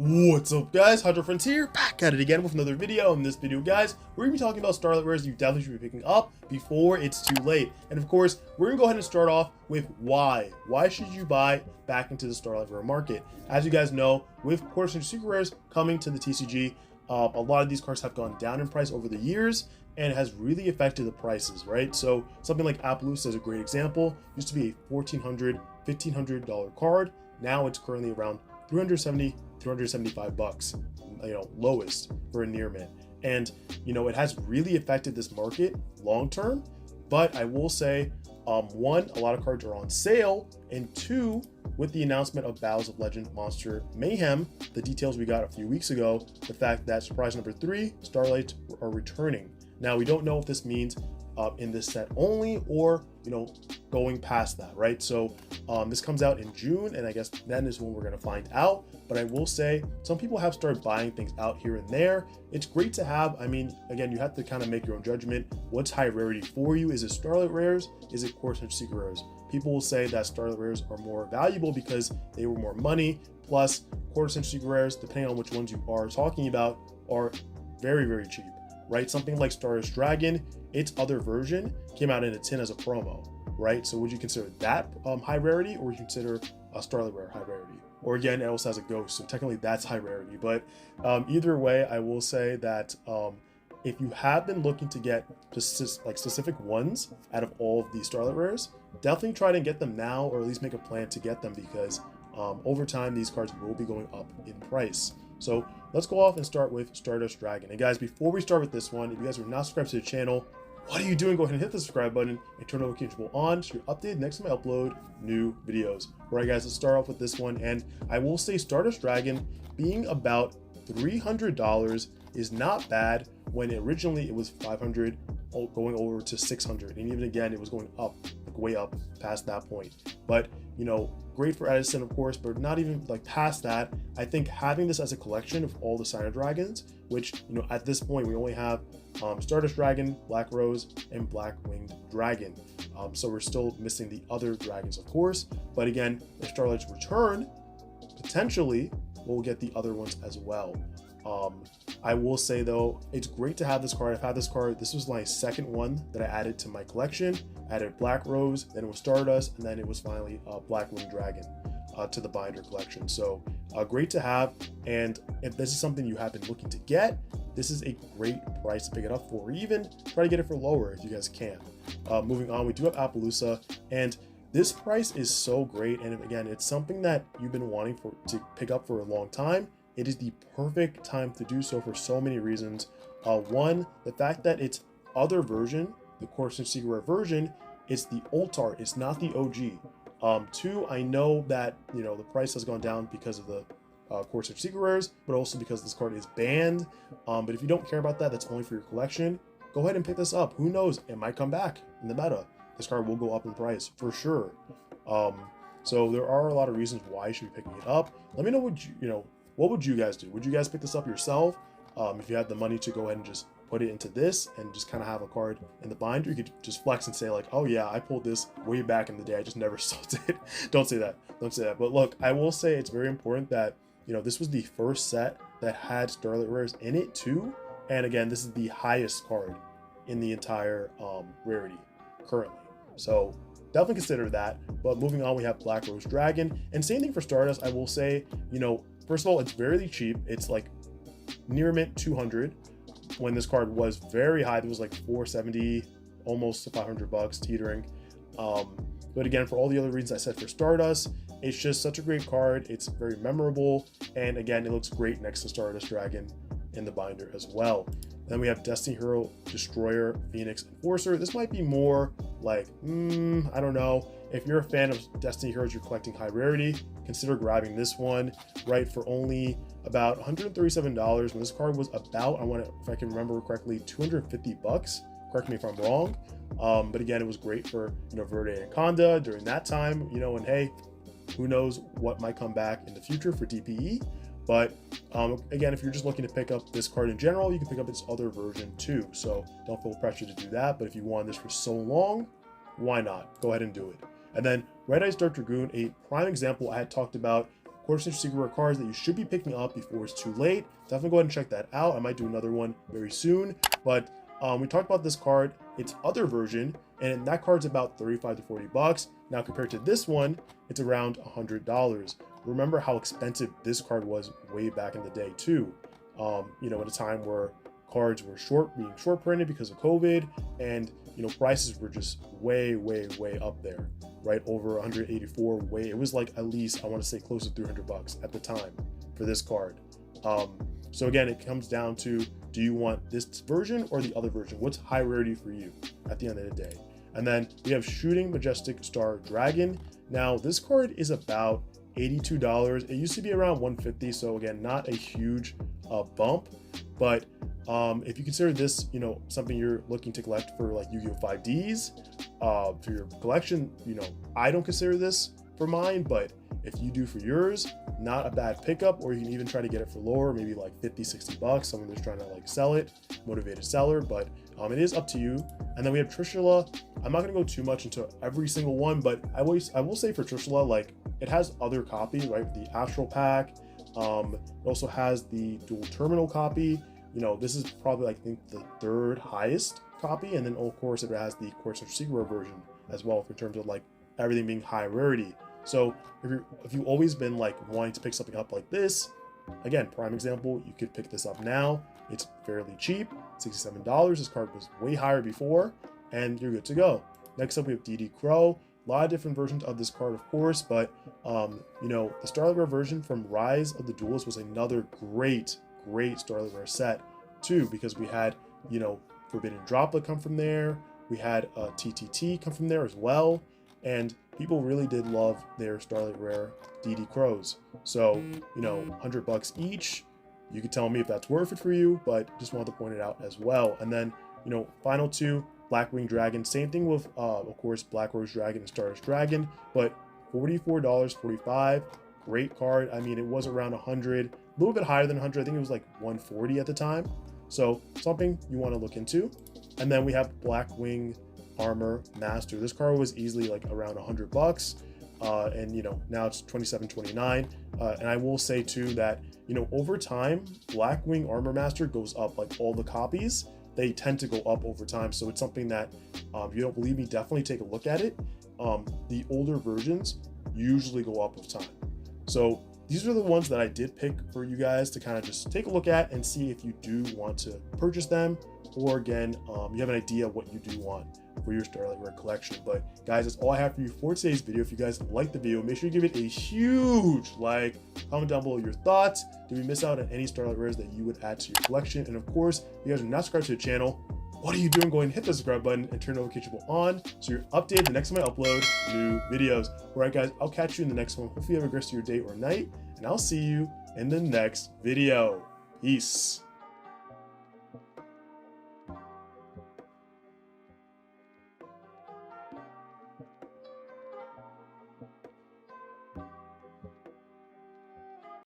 What's up, guys? Hunter Friends here, back at it again with another video. In this video, guys, we're gonna be talking about Starlight Rares you definitely should be picking up before it's too late. And of course, we're gonna go ahead and start off with why. Why should you buy back into the Starlight Rare market? As you guys know, with Quarter Century Secret Rares coming to the TCG, a lot of these cards have gone down in price over the years, and it has really affected the prices, right? So something like Appaloosa is a great example. Used to be a $1,400, $1,500 card. Now it's currently around 370, 375 bucks, lowest for a near mint. And it has really affected this market long term. But I will say, one, a lot of cards are on sale, and two, with the announcement of Battles of Legend Monster Mayhem, the details we got a few weeks ago, the fact that surprise number 3, Starlight, are returning. Now, we don't know if this means in this set only, or going past that, right? So this comes out in June, and I guess then is when we're going to find out. But I will say, some people have started buying things out here and there. It's great to have. I mean, again, you have to kind of make your own judgment. What's high rarity for you? Is it Starlight Rares? Is it Quarter Century Secret Rares? People will say that Starlight Rares are more valuable because they were more money, plus Quarter Century Secret Rares, depending on which ones you are talking about, are very, very cheap, right? Something like Stardust Dragon, its other version came out in a tin as a promo, right? So would you consider that high rarity, or would you consider a Starlight Rare high rarity? Or again, it also has a ghost, so technically that's high rarity. But either way, I will say that if you have been looking to get specific ones out of all of these Starlight Rares, definitely try to get them now, or at least make a plan to get them, because over time these cards will be going up in price. So let's go off and start with Stardust Dragon. And guys, before we start with this one, if you guys are not subscribed to the channel, what are you doing? Go ahead and hit the subscribe button and turn notifications on so you're updated next time I upload new videos. All right, guys, let's start off with this one. And I will say Stardust Dragon being about $300 is not bad, when originally it was $500, going over to $600, and even again it was going up, like way up past that point. But great for Edison, of course, but not even like past that. I think having this as a collection of all the Signer Dragons, which at this point we only have Stardust Dragon, Black Rose, and Black Winged Dragon. So we're still missing the other dragons, of course. But again, if Starlight's return, potentially we'll get the other ones as well. I will say though, it's great to have this card. I've had this card. This was my second one that I added to my collection. I added Black Rose, then it was Stardust, and then it was finally Black Winged Dragon to the binder collection. So great to have. And if this is something you have been looking to get, this is a great price to pick it up for, or even try to get it for lower if you guys can. Moving on, we do have Appaloosa, and this price is so great. And again, it's something that you've been wanting to pick up for a long time. It is the perfect time to do so for so many reasons. One, the fact that its other version, the Quarter Century Secret Rare version, it's the alt art, it's not the OG. Two, I know that the price has gone down because of the Quarter Century Secret Rares, but also because this card is banned. But if you don't care about that, that's only for your collection. Go ahead and pick this up. Who knows? It might come back in the meta. This card will go up in price for sure. So there are a lot of reasons why you should be picking it up. Let me know what would you guys do? Would you guys pick this up yourself? If you had the money to go ahead and just put it into this and just kind of have a card in the binder, you could just flex and say like, oh yeah, I pulled this way back in the day, I just never sold it. Don't say that. Don't say that. But look, I will say it's very important that this was the first set that had Starlight Rares in it too. And again, this is the highest card in the entire rarity currently. So definitely consider that. But moving on, we have Black Rose Dragon, and same thing for Stardust. I will say, first of all, it's very cheap. It's like near mint 200 when this card was very high. It was like 470, almost to 500 bucks, teetering. But again, for all the other reasons I said for Stardust, it's just such a great card. It's very memorable, and again, it looks great next to Stardust Dragon in the binder as well. Then we have Destiny Hero, Destroyer, Phoenix, Enforcer. This might be more like, I don't know. If you're a fan of Destiny Heroes, you're collecting high rarity, consider grabbing this one, right, for only about $137 when this card was about, if I can remember correctly, 250 bucks. Correct me if I'm wrong. But again, it was great for, Verde and Conda during that time, and hey, who knows what might come back in the future for DPE. But again, if you're just looking to pick up this card in general, you can pick up its other version too. So don't feel pressure to do that. But if you want this for so long, why not? Go ahead and do it. And then Red Eyes Dark Dragoon, a prime example. I had talked about quarter-century secret rare cards that you should be picking up before it's too late. Definitely go ahead and check that out. I might do another one very soon. But we talked about this card, its other version, and that card's about 35 to 40 bucks. Now compared to this one, it's around $100. Remember how expensive this card was way back in the day too. You know, at a time where cards were being short printed because of COVID, and you know, prices were just way up there, right? Over 184 it was like at least, I want to say close to 300 bucks at the time for this card. So again, it comes down to, do you want this version or the other version? What's high rarity for you at the end of the day? And then we have Shooting Majestic Star Dragon. Now this card is about $82. It used to be around $150, so again, not a huge bump, but if you consider this, you know, something you're looking to collect for like Yu-Gi-Oh 5Ds for your collection, you know, I don't consider this for mine, but if you do for yours, not a bad pickup. Or you can even try to get it for lower, maybe like 50, 60 bucks. Someone who's trying to like sell it, motivated seller, but it is up to you. And then we have Trishula. I'm not gonna go too much into every single one, but I will say for Trishula, like, it has other copies, right? The Astral Pack. It also has the dual terminal copy. You know, this is probably, I think, the third highest copy. And then of course it has the quarter-century secret rare version as well, in terms of like everything being high rarity. So if you've always been like wanting to pick something up like this, again, prime example, you could pick this up now. It's fairly cheap, $67. This card was way higher before, and you're good to go. Next up, we have DD Crow. A lot of different versions of this card, of course, but you know, the Starlight Rare version from Rise of the Duelists was another great Starlight Rare set too, because we had, you know, Forbidden Droplet come from there. We had TTT come from there as well, and people really did love their Starlight Rare DD Crows. So, you know, 100 bucks each. You can tell me if that's worth it for you, but just wanted to point it out as well. And then, you know, final two, Blackwing Dragon. Same thing with, of course, Black Rose Dragon and Stardust Dragon, but $44.45. Great card. I mean, it was around 100, a little bit higher than 100. I think it was like 140 at the time. So something you want to look into. And then we have Blackwing Armor Master. This card was easily like around 100 bucks. And you know, now it's $27.29. And I will say too that, you know, over time, Blackwing Armor Master goes up, like all the copies, they tend to go up over time. So it's something that, if you don't believe me, definitely take a look at it. The older versions usually go up with time. So these are the ones that I did pick for you guys to kind of just take a look at and see if you do want to purchase them, or again, you have an idea of what you do want for your Starlight Rare collection. But guys, that's all I have for you for today's video. If you guys liked the video, make sure you give it a huge like, comment down below your thoughts. Did we miss out on any Starlight Rares that you would add to your collection? And of course, if you guys are not subscribed to the channel, what are you doing? Go ahead and hit the subscribe button and turn notification bell on so you're updated the next time I upload new videos. All right, guys, I'll catch you in the next one. Hopefully you have a great rest of your day or night, and I'll see you in the next video. Peace.